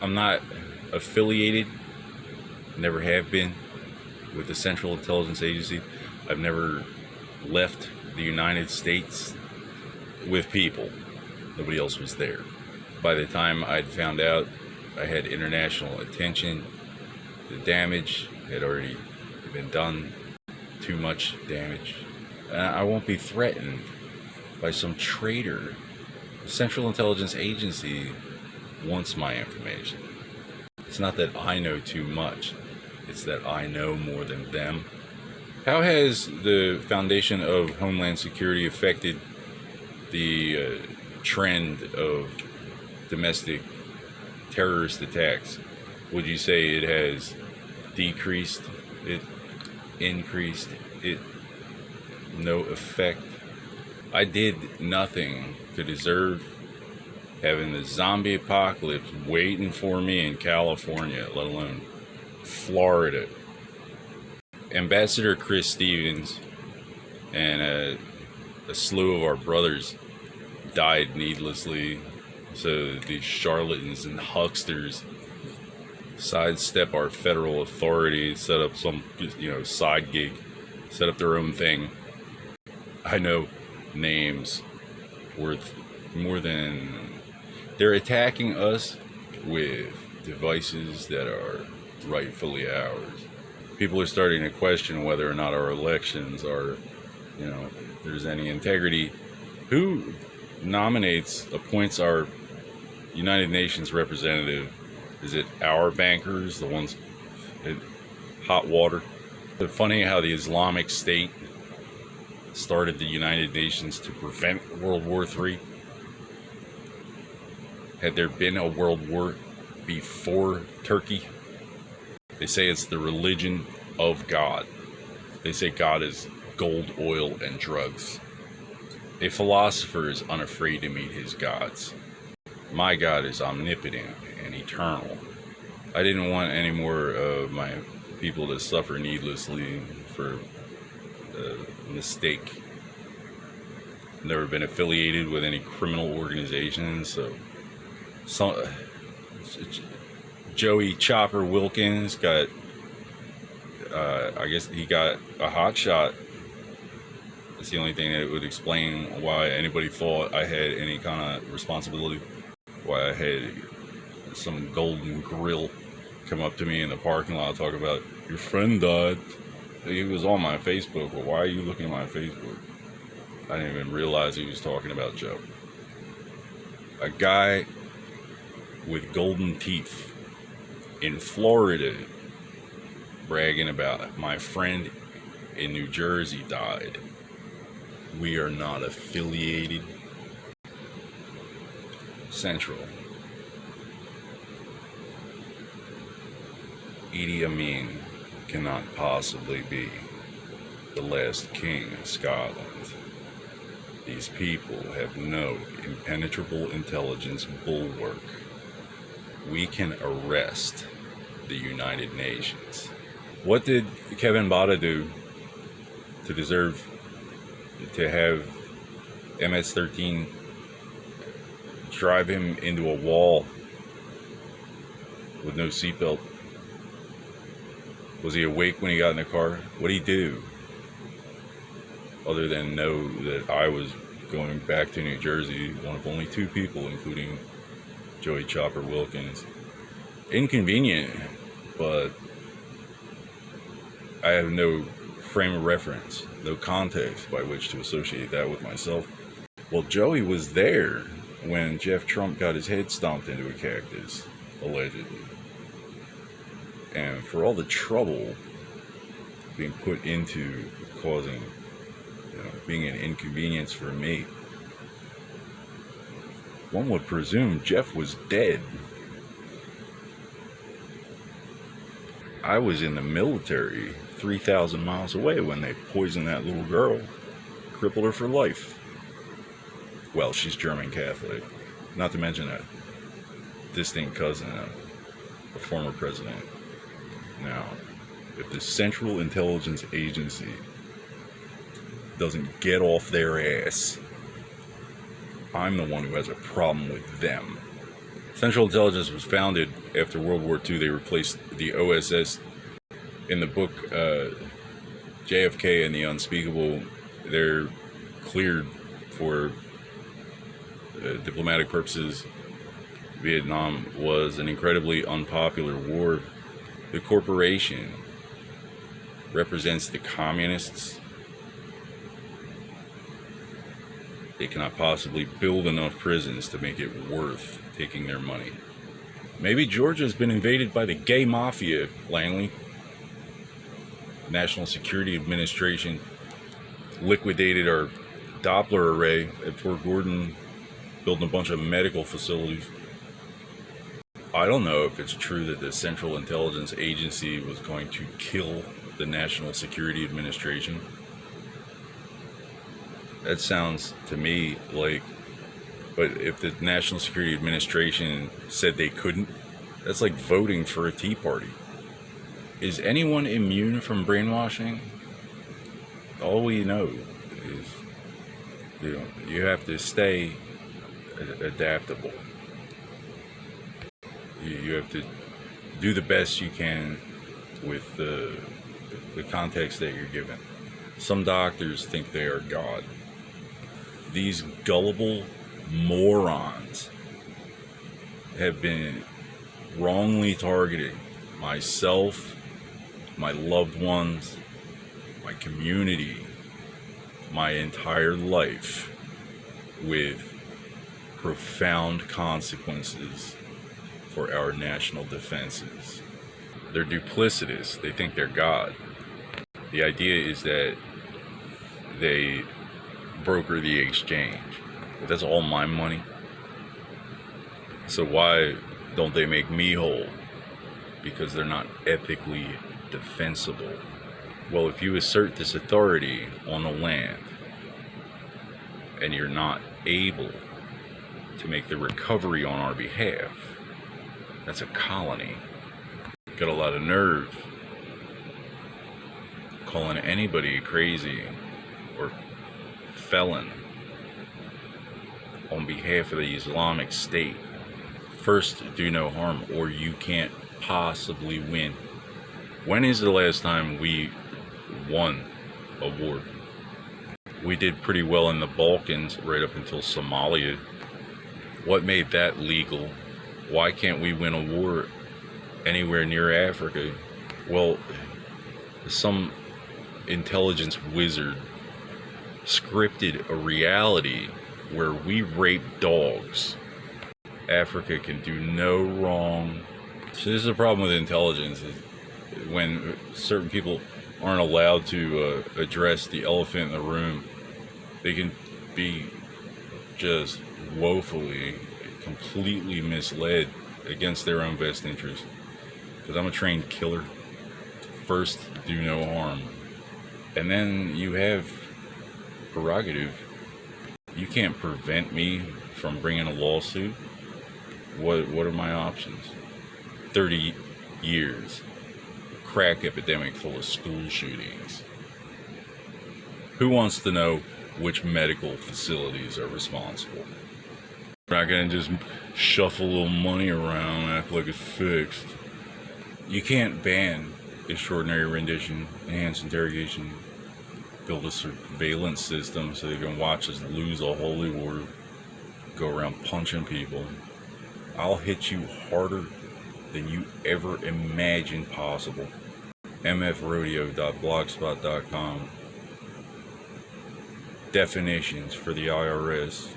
I'm not affiliated, never have been, with the Central Intelligence Agency. I've never left the United States with people. Nobody else was there. By the time I'd found out I had international attention, the damage had already been done. Too much damage. I won't be threatened by some traitor. The Central Intelligence Agency wants my information. It's not that I know too much, it's that I know more than them. How has the foundation of Homeland Security affected the trend of domestic terrorist attacks? Would you say it has decreased, it increased, it no effect? I did nothing to deserve having the zombie apocalypse waiting for me in California, let alone Florida. Ambassador Chris Stevens and a slew of our brothers died needlessly, so these charlatans and hucksters sidestep our federal authority, set up some side gig, set up their own thing. I know names worth more than... They're attacking us with devices that are rightfully ours. People are starting to question whether or not our elections are, there's any integrity. Who appoints our United Nations representative? Is it our bankers, the ones in hot water? It's funny how the Islamic State started the United Nations to prevent World War III. Had there been a world war before Turkey? They say it's the religion of God. They say God is gold, oil, and drugs. A philosopher is unafraid to meet his gods. My God is omnipotent and eternal. I didn't want any more of my people to suffer needlessly for a mistake. Never been affiliated with any criminal organizations, so Joey Chopper Wilkins got, I guess he got a hot shot. That's the only thing that would explain why anybody thought I had any kind of responsibility. Why I had some golden grill come up to me in the parking lot talk about, your friend died. He was on my Facebook. Well, why are you looking at my Facebook? I didn't even realize he was talking about Joe. A guy with golden teeth in Florida bragging about my friend in New Jersey died. We are not affiliated. Central. Idi Amin cannot possibly be the last king of Scotland. These people have no impenetrable intelligence bulwark. We can arrest the United Nations. What did Kevin Bada do to deserve to have MS-13 drive him into a wall with no seatbelt? Was he awake when he got in the car? What did he do? Other than know that I was going back to New Jersey, one of only two people, including Joey Chopper Wilkins. Inconvenient, but I have no frame of reference, no context by which to associate that with myself. Well, Joey was there when Jeff Trump got his head stomped into a cactus, allegedly. And for all the trouble being put into causing, being an inconvenience for me, one would presume Jeff was dead. I was in the military 3,000 miles away when they poisoned that little girl, crippled her for life. Well, she's German Catholic, not to mention a distant cousin of a former president. Now, if the Central Intelligence Agency doesn't get off their ass, I'm the one who has a problem with them. Central Intelligence was founded after World War II. They replaced the OSS. In the book JFK and the Unspeakable, they're cleared for diplomatic purposes. Vietnam was an incredibly unpopular war. The corporation represents the communists. They cannot possibly build enough prisons to make it worth taking their money. Maybe Georgia's been invaded by the gay mafia, Langley. National Security Administration liquidated our Doppler array at Fort Gordon, building a bunch of medical facilities. I don't know if it's true that the Central Intelligence Agency was going to kill the National Security Administration. That sounds to me like, but if the National Security Administration said they couldn't, that's like voting for a Tea Party. Is anyone immune from brainwashing? All we know is, you have to stay adaptable. You have to do the best you can with the context that you're given. Some doctors think they are God. These gullible morons have been wrongly targeting myself, my loved ones, my community, my entire life, with profound consequences for our national defenses. They're duplicitous. They think they're God. The idea is that they broker the exchange. But that's all my money. So why don't they make me whole? Because they're not ethically defensible. Well, if you assert this authority on the land and you're not able to make the recovery on our behalf, that's a colony. Got a lot of nerve calling anybody crazy or felon on behalf of the Islamic State. First, do no harm, or you can't possibly win. When is the last time we won a war? We did pretty well in the Balkans right up until Somalia. What made that legal? Why can't we win a war anywhere near Africa? Well, some intelligence wizard scripted a reality where we rape dogs. Africa can do no wrong. So this is the problem with intelligence, is when certain people aren't allowed to address the elephant in the room, they can be just woefully, completely misled against their own best interest. Because I'm a trained killer. First, do no harm. And then you have prerogative. You can't prevent me from bringing a lawsuit. What are my options? 30 years. Crack epidemic full of school shootings. Who wants to know which medical facilities are responsible? We're not going to just shuffle a little money around and act like it's fixed. You can't ban extraordinary rendition, enhanced interrogation, build a surveillance system so they can watch us lose a holy war, go around punching people. I'll hit you harder than you ever imagined possible. mfrodeo.blogspot.com. Definitions for the IRS.